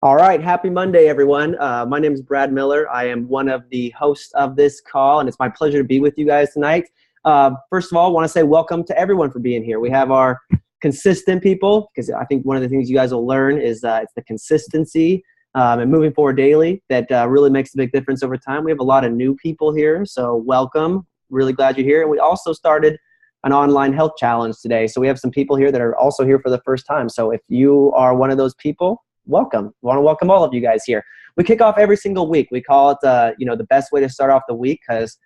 All right. Happy Monday, everyone. My name is Brad Miller. I am one of the hosts of this call, and it's my pleasure to be with you guys tonight. First of all, I want to say welcome to everyone for being here. We have our consistent people, because I think one of the things you guys will learn is it's the consistency and moving forward daily that really makes a big difference over time. We have a lot of new people here, so welcome. Really glad you're here. And we also started an online health challenge today. So we have some people here that are also here for the first time. So if you are one of those people, welcome. We want to welcome all of you guys here. We kick off every single week. We call it, the best way to start off the week, because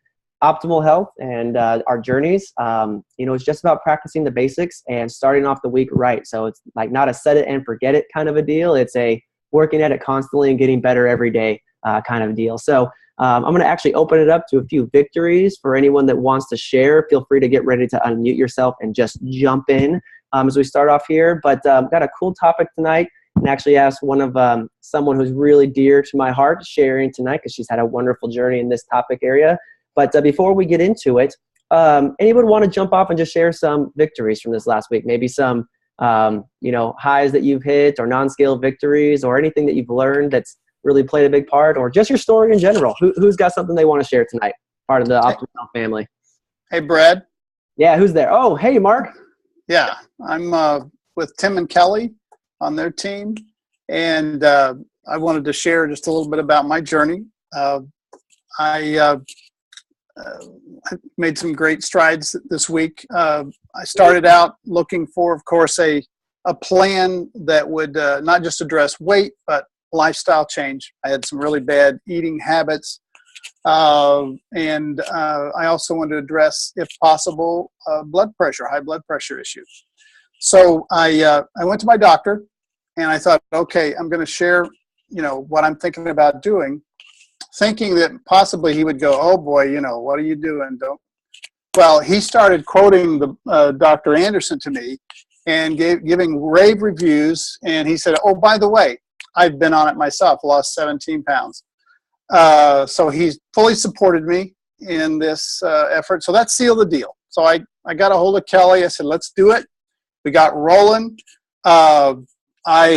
optimal health and our journeys, it's just about practicing the basics and starting off the week right. So it's like not a set it and forget it kind of a deal. It's a working at it constantly and getting better every day kind of deal. So I'm going to actually open it up to a few victories for anyone that wants to share. Feel free to get ready to unmute yourself and just jump in as we start off here. But got a cool topic tonight. And actually asked one of someone who's really dear to my heart sharing tonight, because she's had a wonderful journey in this topic area. But before we get into it, anyone want to jump off and just share some victories from this last week? Maybe some highs that you've hit, or non-scale victories, or anything that you've learned that's really played a big part, or just your story in general. Who's got something they want to share tonight? Part of the Optimal Health family. Hey, Brad. Yeah, who's there? Oh, hey, Mark. Yeah, I'm with Tim and Kelly on their team, and I wanted to share just a little bit about my journey. I made some great strides this week. I started out looking for, of course, a plan that would not just address weight, but lifestyle change. I had some really bad eating habits, and I also wanted to address, if possible, high blood pressure issues. So I went to my doctor, and I thought, okay, I'm going to share, what I'm thinking about doing, thinking that possibly he would go, oh boy, what are you doing? Well, he started quoting the Dr. Anderson to me and giving rave reviews. And he said, oh, by the way, I've been on it myself, lost 17 pounds. So he's fully supported me in this effort. So that sealed the deal. So I got a hold of Kelly. I said, let's do it. We got rolling. So let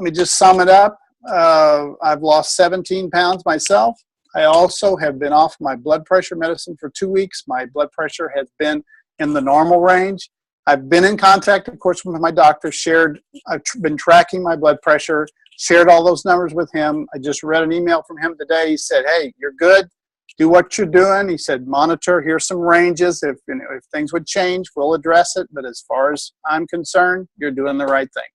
me just sum it up. I've lost 17 pounds myself. I also have been off my blood pressure medicine for 2 weeks. My blood pressure has been in the normal range. I've been in contact, of course, with my doctor, I've been tracking my blood pressure, shared all those numbers with him. I just read an email from him today. He said, hey, you're good. Do what you're doing. He said, monitor, here's some ranges. If things would change, we'll address it. But as far as I'm concerned, you're doing the right thing.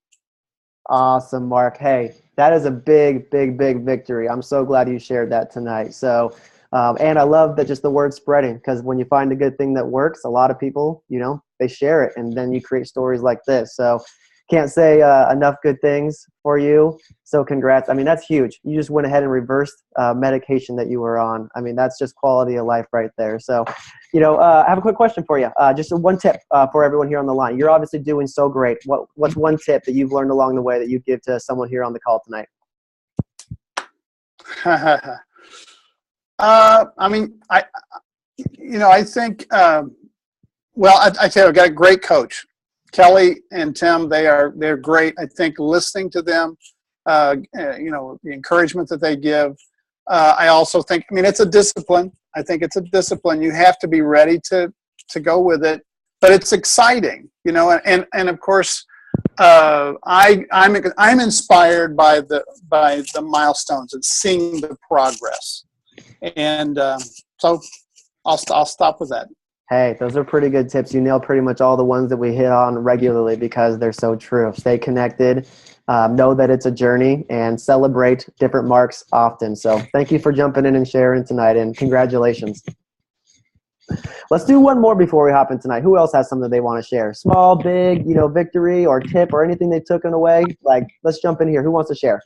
Awesome, Mark. Hey, that is a big, big, big victory. I'm so glad you shared that tonight. So, and I love that just the word spreading, because when you find a good thing that works, a lot of people, they share it, and then you create stories like this. So can't say enough good things for you. So congrats. I mean, that's huge. You just went ahead and reversed medication that you were on. I mean, that's just quality of life right there. So, I have a quick question for you. Just one tip for everyone here on the line. You're obviously doing so great. What's one tip that you've learned along the way that you'd give to someone here on the call tonight? I think, I tell you, I've got a great coach. Kelly and Tim, they're great. I think listening to them, the encouragement that they give. I also think, it's a discipline. I think it's a discipline. You have to be ready to go with it, but it's exciting, and of course, I'm inspired by the milestones and seeing the progress. And so I'll stop with that. Hey, those are pretty good tips. You nailed pretty much all the ones that we hit on regularly, because they're so true. Stay connected, know that it's a journey, and celebrate different marks often. So thank you for jumping in and sharing tonight, and congratulations. Let's do one more before we hop in tonight. Who else has something they want to share? Small, big, victory or tip or anything they took in away? Let's jump in here. Who wants to share?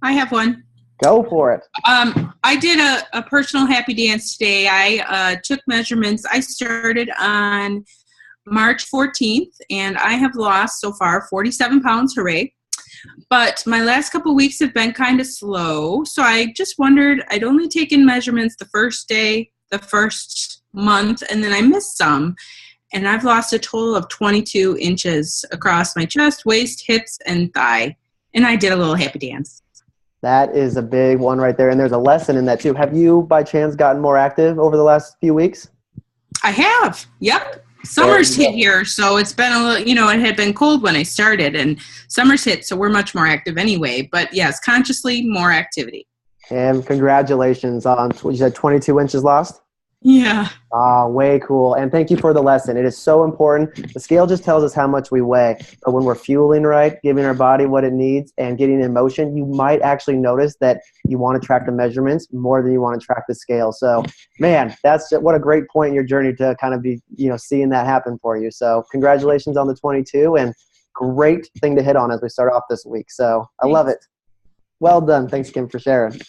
I have one. Go for it. I did a personal happy dance today. I took measurements. I started on March 14th, and I have lost so far 47 pounds. Hooray. But my last couple weeks have been kind of slow. So I just wondered, I'd only taken measurements the first day, the first month, and then I missed some. And I've lost a total of 22 inches across my chest, waist, hips, and thigh. And I did a little happy dance. That is a big one right there. And there's a lesson in that too. Have you by chance gotten more active over the last few weeks? I have. Yep. Summer's hit here, so it's been a little, it had been cold when I started, and summer's hit, so we're much more active anyway. But yes, consciously more activity. And congratulations on, you said 22 inches lost? Yeah. Oh, way cool. And thank you for the lesson. It is so important. The scale just tells us how much we weigh. But when we're fueling right, giving our body what it needs, and getting in motion, you might actually notice that you want to track the measurements more than you want to track the scale. So, man, what a great point in your journey to kind of be, seeing that happen for you. So congratulations on the 22, and great thing to hit on as we start off this week. So I love it. Well done. Thanks, Kim, for sharing.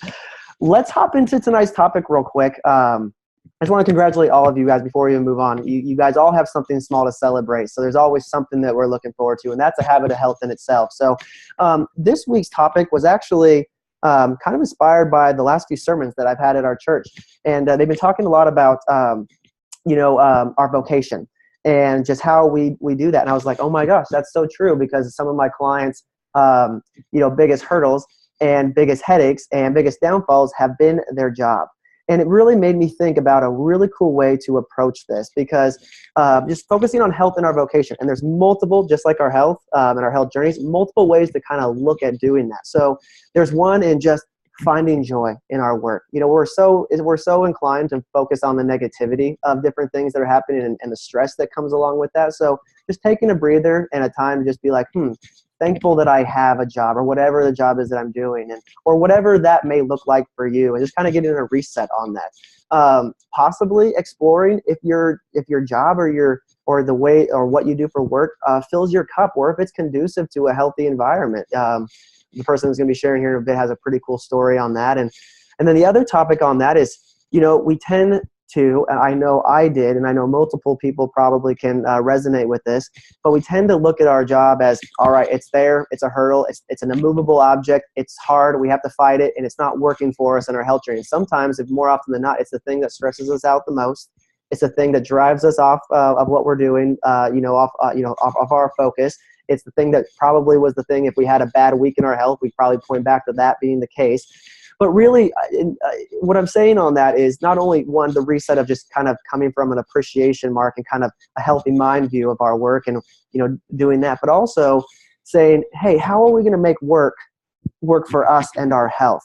Let's hop into tonight's topic real quick. I just want to congratulate all of you guys before we even move on. You guys all have something small to celebrate. So there's always something that we're looking forward to, and that's a habit of health in itself. So this week's topic was actually kind of inspired by the last few sermons that I've had at our church. And they've been talking a lot about, our vocation and just how we do that. And I was like, oh my gosh, that's so true, because some of my clients, biggest hurdles and biggest headaches and biggest downfalls have been their job. And it really made me think about a really cool way to approach this, because just focusing on health in our vocation, and there's multiple, just like our health and our health journeys, multiple ways to kind of look at doing that. So there's one in just finding joy in our work. We're so inclined to focus on the negativity of different things that are happening and the stress that comes along with that. So just taking a breather and a time to just be like, thankful that I have a job, or whatever the job is that I'm doing, or whatever that may look like for you, and just kind of getting a reset on that. Possibly exploring if your job or the way or what you do for work fills your cup, or if it's conducive to a healthy environment. The person who's going to be sharing here in a bit has a pretty cool story on that, and then the other topic on that is, we tend to, and I know I did, and I know multiple people probably can resonate with this, but we tend to look at our job as, all right, it's there, it's a hurdle, it's an immovable object, it's hard, we have to fight it, and it's not working for us in our health journey. Sometimes, if more often than not, it's the thing that stresses us out the most. It's the thing that drives us off of what we're doing, off of our focus. It's the thing that probably was the thing, if we had a bad week in our health, we'd probably point back to that being the case. But really, what I'm saying on that is not only, one, the reset of just kind of coming from an appreciation mark and kind of a healthy mind view of our work and, doing that, but also saying, hey, how are we going to make work for us and our health?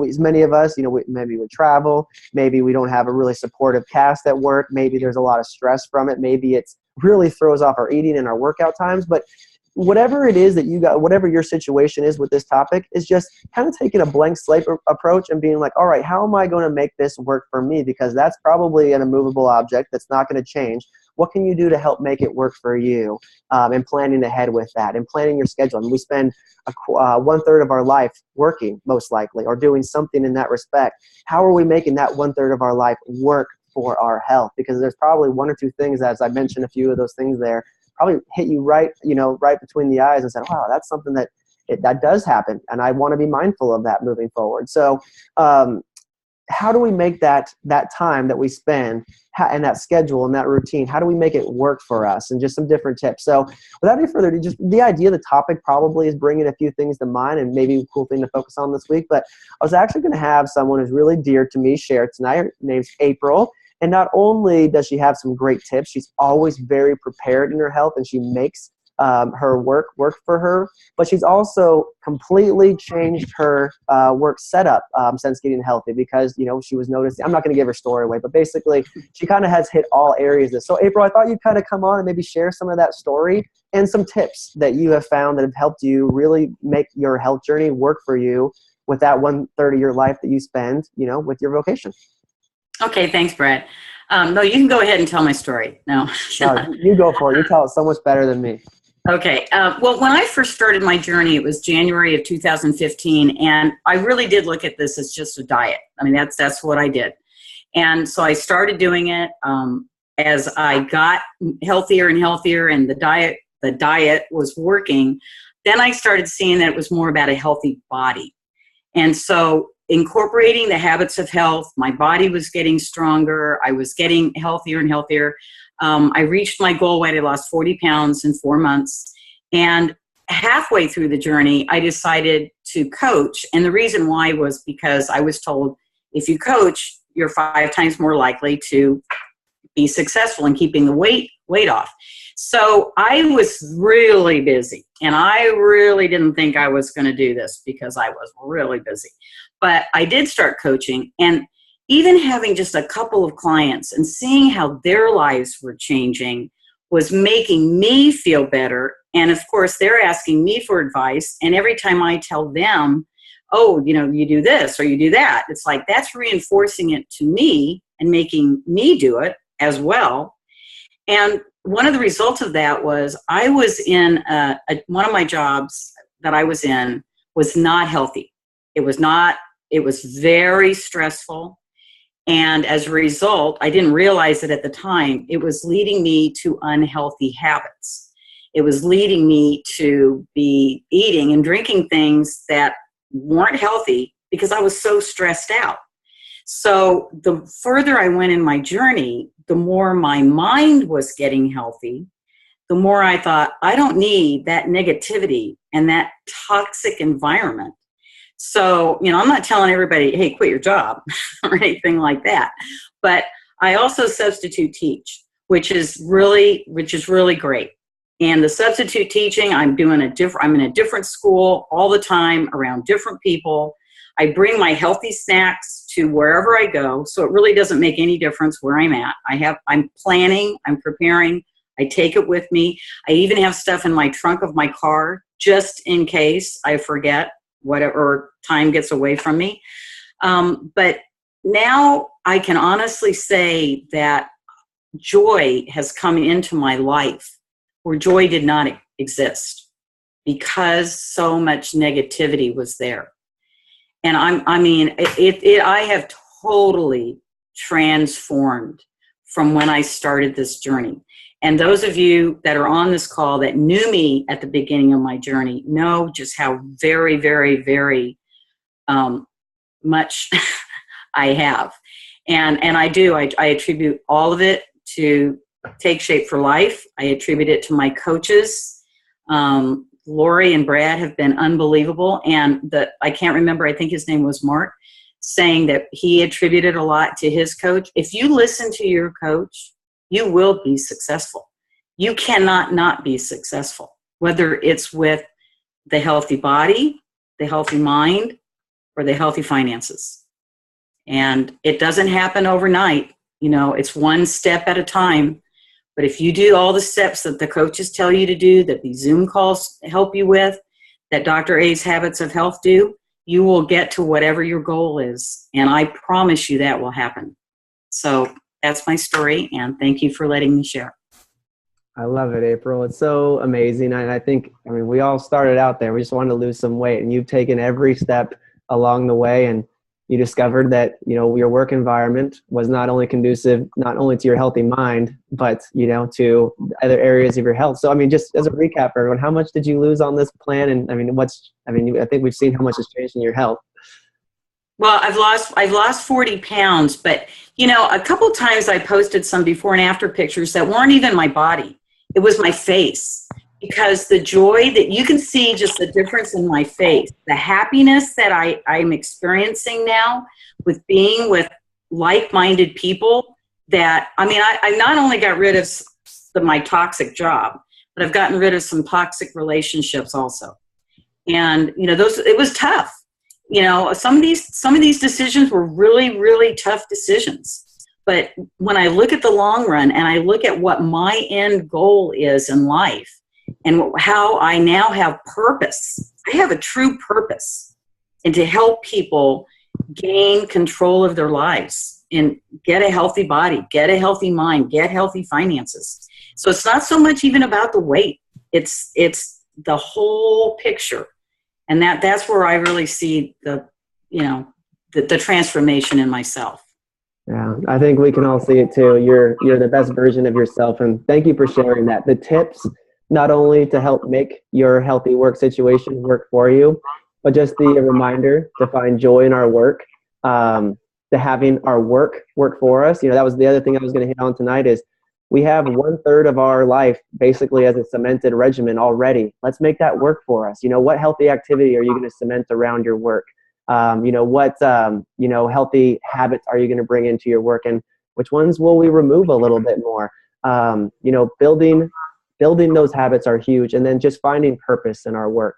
As many of us, maybe we travel, maybe we don't have a really supportive cast at work, maybe there's a lot of stress from it, maybe it's really throws off our eating and our workout times, but whatever it is that you got, whatever your situation is with this topic, is just kind of taking a blank slate approach and being like, all right, how am I going to make this work for me? Because that's probably an immovable object that's not going to change. What can you do to help make it work for you? And planning ahead with that and planning your schedule. And we spend 1/3 of our life working, most likely, or doing something in that respect. How are we making that 1/3 of our life work for our health? Because there's probably one or two things, as I mentioned a few of those things there, probably hit you right between the eyes and said, wow, that's something that does happen. And I want to be mindful of that moving forward. So how do we make that time that we spend and that schedule and that routine, how do we make it work for us? And just some different tips. So without any further ado, just the idea, the topic probably is bringing a few things to mind and maybe a cool thing to focus on this week. But I was actually going to have someone who's really dear to me share tonight. Her name's April. And not only does she have some great tips, she's always very prepared in her health, and she makes her work for her. But she's also completely changed her work setup since getting healthy, because she was noticing. I'm not going to give her story away, but basically she kind of has hit all areas of this. So April, I thought you'd kind of come on and maybe share some of that story and some tips that you have found that have helped you really make your health journey work for you with that 1/3 of your life that you spend, with your vocation. Okay, thanks, Brad. No, you can go ahead and tell my story. No, you go for it. You tell it so much better than me. Okay. Well, when I first started my journey, it was January of 2015, and I really did look at this as just a diet. I mean, that's what I did. And so I started doing it as I got healthier and healthier, and the diet was working. Then I started seeing that it was more about a healthy body. And so incorporating the habits of health, my body was getting stronger. I was getting healthier and healthier. I reached my goal weight. I lost 40 pounds in 4 months. And halfway through the journey, I decided to coach. And the reason why was because I was told if you coach, you're 5 times more likely to be successful in keeping the weight off. So I was really busy, and I really didn't think I was going to do this because I was really busy. But I did start coaching, and even having just a couple of clients and seeing how their lives were changing was making me feel better. And of course, they're asking me for advice. And every time I tell them, oh, you do this or you do that, it's like that's reinforcing it to me and making me do it as well. And one of the results of that was I was in one of my jobs that I was in was not healthy. It was very stressful. And as a result, I didn't realize it at the time, it was leading me to unhealthy habits. It was leading me to be eating and drinking things that weren't healthy because I was so stressed out. So the further I went in my journey, the more my mind was getting healthy, the more I thought, I don't need that negativity and that toxic environment. So, I'm not telling everybody, hey, quit your job or anything like that. But I also substitute teach, which is really great. And the substitute teaching, I'm in a different school all the time around different people. I bring my healthy snacks to wherever I go. So it really doesn't make any difference where I'm at. I'm planning, I'm preparing, I take it with me. I even have stuff in my trunk of my car just in case I forget whatever time gets away from me. But now I can honestly say that joy has come into my life where joy did not exist because so much negativity was there. And I have totally transformed from when I started this journey. And those of you that are on this call that knew me at the beginning of my journey know just how very, very, very much I have. And I do. I attribute all of it to Take Shape for Life. I attribute it to my coaches. Lori and Brad have been unbelievable. And I can't remember, I think his name was Mark, saying that he attributed a lot to his coach. If you listen to your coach, you will be successful. You cannot not be successful, whether it's with the healthy body, the healthy mind, or the healthy finances. And it doesn't happen overnight. It's one step at a time. But if you do all the steps that the coaches tell you to do, that the Zoom calls help you with, that Dr. A's Habits of Health do, you will get to whatever your goal is. And I promise you that will happen. So that's my story, and thank you for letting me share. I love it, April. It's so amazing. And I think, we all started out there. We just wanted to lose some weight, and you've taken every step along the way, and you discovered that, your work environment was not only conducive, not only to your healthy mind, but, to other areas of your health. So, just as a recap for everyone, how much did you lose on this plan? And I think we've seen how much has changed in your health. Well, I've lost 40 pounds, but a couple times I posted some before and after pictures that weren't even my body. It was my face, because the joy that you can see, just the difference in my face, the happiness that I'm experiencing now with being with like-minded people that, I not only got rid of my toxic job, but I've gotten rid of some toxic relationships also. And, it was tough. Some of these decisions were really, really tough decisions. But when I look at the long run and I look at what my end goal is in life and how I now have purpose, I have a true purpose, and to help people gain control of their lives and get a healthy body, get a healthy mind, get healthy finances. So it's not so much even about the weight. It's the whole picture. And that's where I really see the transformation in myself. Yeah, I think we can all see it too. You're the best version of yourself. And thank you for sharing that. The tips, not only to help make your healthy work situation work for you, but just the reminder to find joy in our work, to having our work for us. That was the other thing I was going to hit on tonight is we have 1/3 of our life basically as a cemented regimen already. Let's make that work for us. What healthy activity are you going to cement around your work? What healthy habits are you going to bring into your work, and which ones will we remove a little bit more? Building those habits are huge, and then just finding purpose in our work.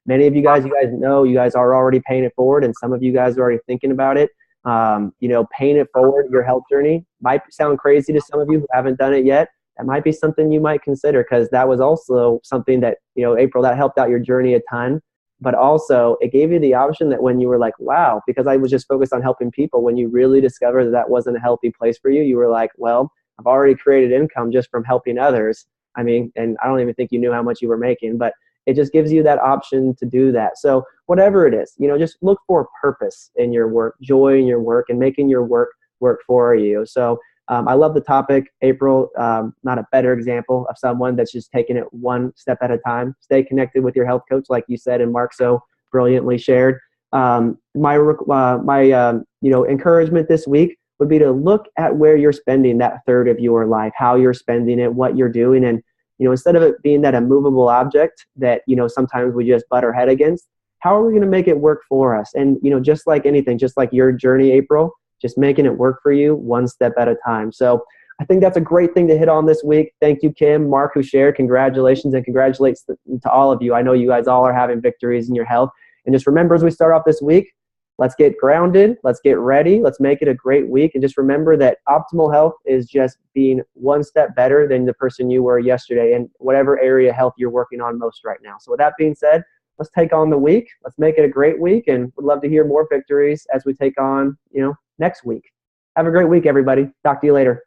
Many of you guys know you guys are already paying it forward, and some of you guys are already thinking about it. Paying it forward, your health journey might sound crazy to some of you who haven't done it yet. That might be something you might consider, because that was also something that, April, that helped out your journey a ton. But also it gave you the option that when you were like, wow, because I was just focused on helping people, when you really discovered that that wasn't a healthy place for you, you were like, well, I've already created income just from helping others. I mean, and I don't even think you knew how much you were making, but it just gives you that option to do that. So whatever it is, just look for purpose in your work, joy in your work, and making your work for you. So I love the topic, April. Not a better example of someone that's just taking it one step at a time. Stay connected with your health coach, like you said, and Mark so brilliantly shared. My encouragement this week would be to look at where you're spending that third of your life, how you're spending it, what you're doing, and instead of it being that immovable object that sometimes we just butt our head against, how are we going to make it work for us? And just like anything, just like your journey, April, just making it work for you one step at a time. So I think that's a great thing to hit on this week. Thank you, Kim, Mark, who shared. Congratulations, and congratulations to all of you. I know you guys all are having victories in your health. And just remember, as we start off this week, let's get grounded. Let's get ready. Let's make it a great week. And just remember that optimal health is just being one step better than the person you were yesterday in whatever area of health you're working on most right now. So with that being said, let's take on the week. Let's make it a great week. And we'd love to hear more victories as we take on, next week. Have a great week, everybody. Talk to you later.